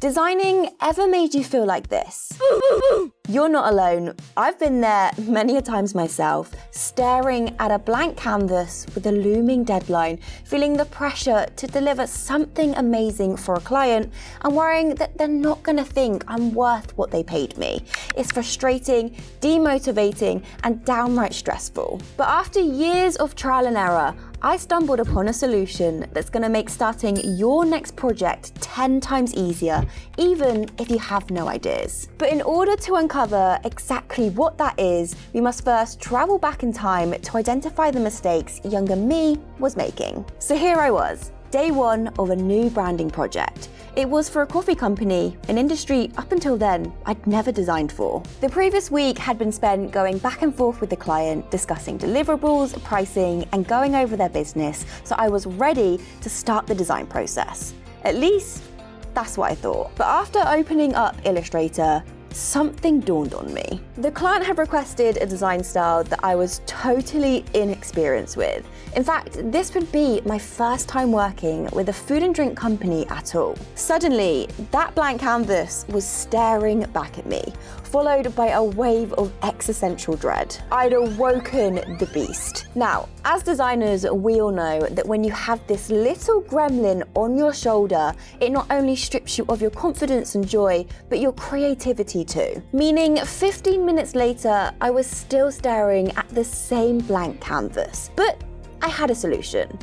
Designing ever made you feel like this? You're not alone. I've been there many a times myself, staring at a blank canvas with a looming deadline, feeling the pressure to deliver something amazing for a client and worrying that they're not going to think I'm worth what they paid me. It's frustrating, demotivating, and downright stressful. But after years of trial and error, I stumbled upon a solution that's going to make starting your next project 10 times easier, even if you have no ideas. But in order to uncover exactly what that is, we must first travel back in time to identify the mistakes younger me was making. So here I was, day one of a new branding project. It was for a coffee company, an industry up until then I'd never designed for. The previous week had been spent going back and forth with the client, discussing deliverables, pricing, and going over their business, so I was ready to start the design process. At least, that's what I thought. But after opening up Illustrator, something dawned on me. The client had requested a design style that I was totally inexperienced with. In fact, this would be my first time working with a food and drink company at all. Suddenly, that blank canvas was staring back at me, followed by a wave of existential dread. I'd awoken the beast. Now, as designers, we all know that when you have this little gremlin on your shoulder, it not only strips you of your confidence and joy, but your creativity too. Meaning 15 minutes later, I was still staring at the same blank canvas. But I had a solution.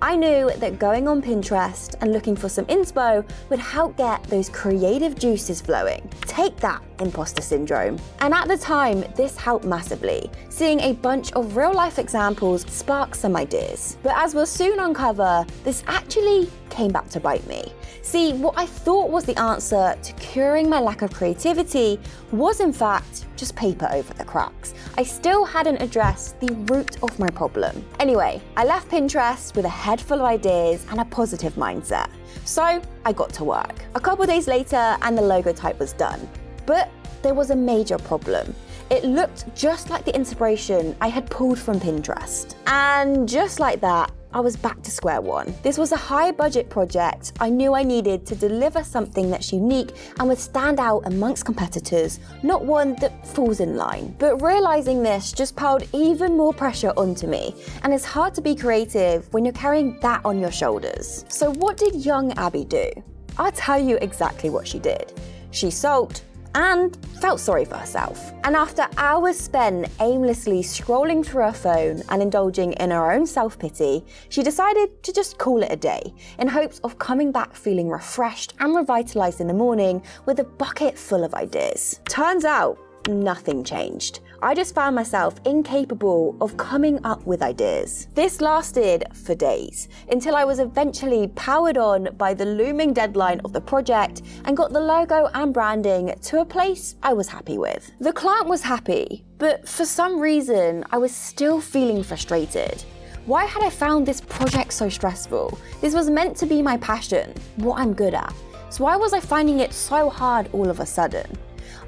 I knew that going on Pinterest and looking for some inspo would help get those creative juices flowing. Take that, imposter syndrome. And at the time, this helped massively. Seeing a bunch of real-life examples sparked some ideas. But as we'll soon uncover, this actually came back to bite me. See, what I thought was the answer to curing my lack of creativity was in fact just paper over the cracks. I still hadn't addressed the root of my problem. Anyway, I left Pinterest with a head full of ideas and a positive mindset. So I got to work. A couple days later and the logo type was done. But there was a major problem. It looked just like the inspiration I had pulled from Pinterest. And just like that, I was back to square one. This was a high budget project. I knew I needed to deliver something that's unique and would stand out amongst competitors, not one that falls in line. But realizing this just piled even more pressure onto me, and it's hard to be creative when you're carrying that on your shoulders. So what did young Abby do? I'll tell you exactly what she did. She sulked and felt sorry for herself. And after hours spent aimlessly scrolling through her phone and indulging in her own self-pity, she decided to just call it a day in hopes of coming back feeling refreshed and revitalized in the morning with a bucket full of ideas. Turns out, nothing changed. I just found myself incapable of coming up with ideas. This lasted for days, until I was eventually powered on by the looming deadline of the project and got the logo and branding to a place I was happy with. The client was happy, but for some reason, I was still feeling frustrated. Why had I found this project so stressful? This was meant to be my passion, what I'm good at. So why was I finding it so hard all of a sudden?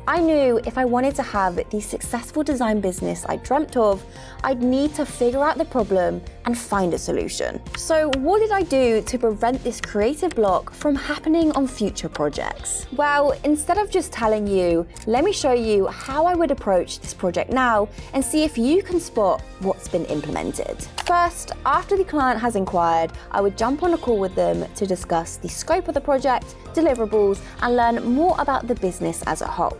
I knew if I wanted to have the successful design business I dreamt of, I'd need to figure out the problem and find a solution. So what did I do to prevent this creative block from happening on future projects? Well, instead of just telling you, let me show you how I would approach this project now and see if you can spot what's been implemented. First, after the client has inquired, I would jump on a call with them to discuss the scope of the project, deliverables, and learn more about the business as a whole.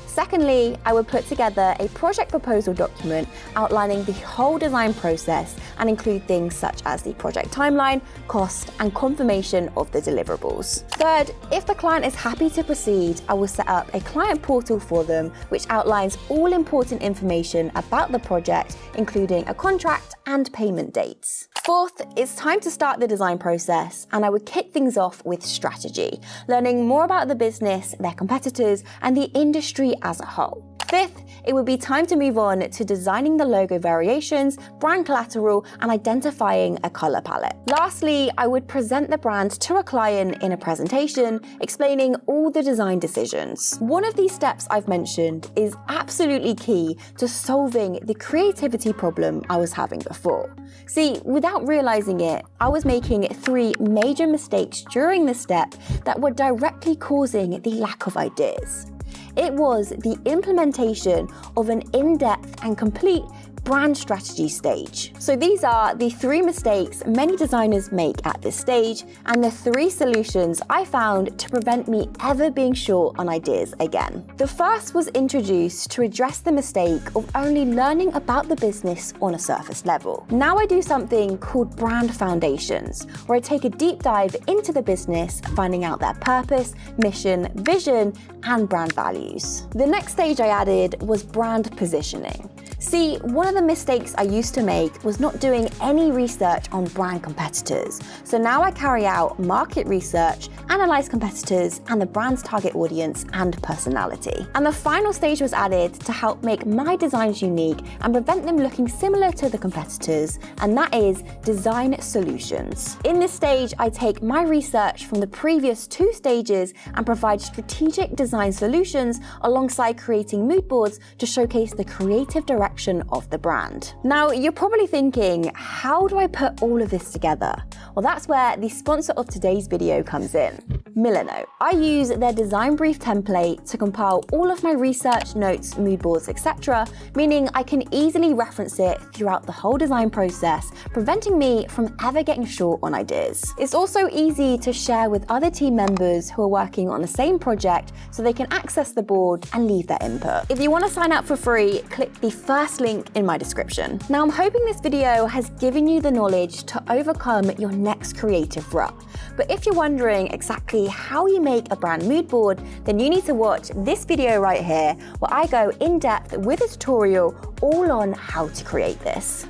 Secondly, I would put together a project proposal document outlining the whole design process and include things such as the project timeline, cost, and confirmation of the deliverables. Third, if the client is happy to proceed, I will set up a client portal for them, which outlines all important information about the project, including a contract and payment dates. Fourth, it's time to start the design process, and I would kick things off with strategy, learning more about the business, their competitors, and the industry as a whole. Fifth, it would be time to move on to designing the logo variations, brand collateral, and identifying a color palette. Lastly, I would present the brand to a client in a presentation, explaining all the design decisions. One of these steps I've mentioned is absolutely key to solving the creativity problem I was having before. See, without realizing it, I was making 3 major mistakes during this step that were directly causing the lack of ideas. It was the implementation of an in-depth and complete brand strategy stage. So these are the 3 mistakes many designers make at this stage, and the 3 solutions I found to prevent me ever being short on ideas again. The first was introduced to address the mistake of only learning about the business on a surface level. Now I do something called brand foundations, where I take a deep dive into the business, finding out their purpose, mission, vision, and brand values. The next stage I added was brand positioning. See, one of the mistakes I used to make was not doing any research on brand competitors. So now I carry out market research, analyze competitors and the brand's target audience and personality. And the final stage was added to help make my designs unique and prevent them looking similar to the competitors, and that is design solutions. In this stage, I take my research from the previous 2 stages and provide strategic design solutions alongside creating mood boards to showcase the creative direction of the brand. Now, you're probably thinking, how do I put all of this together? Well, that's where the sponsor of today's video comes in, Milano. I use their design brief template to compile all of my research, notes, mood boards, etc., meaning I can easily reference it throughout the whole design process, preventing me from ever getting short on ideas. It's also easy to share with other team members who are working on the same project so they can access the board and leave their input. If you want to sign up for free, click the first link in my description. Now, I'm hoping this video has given you the knowledge to overcome your next creative rut. But if you're wondering exactly how you make a brand mood board, then you need to watch this video right here, where I go in depth with a tutorial all on how to create this.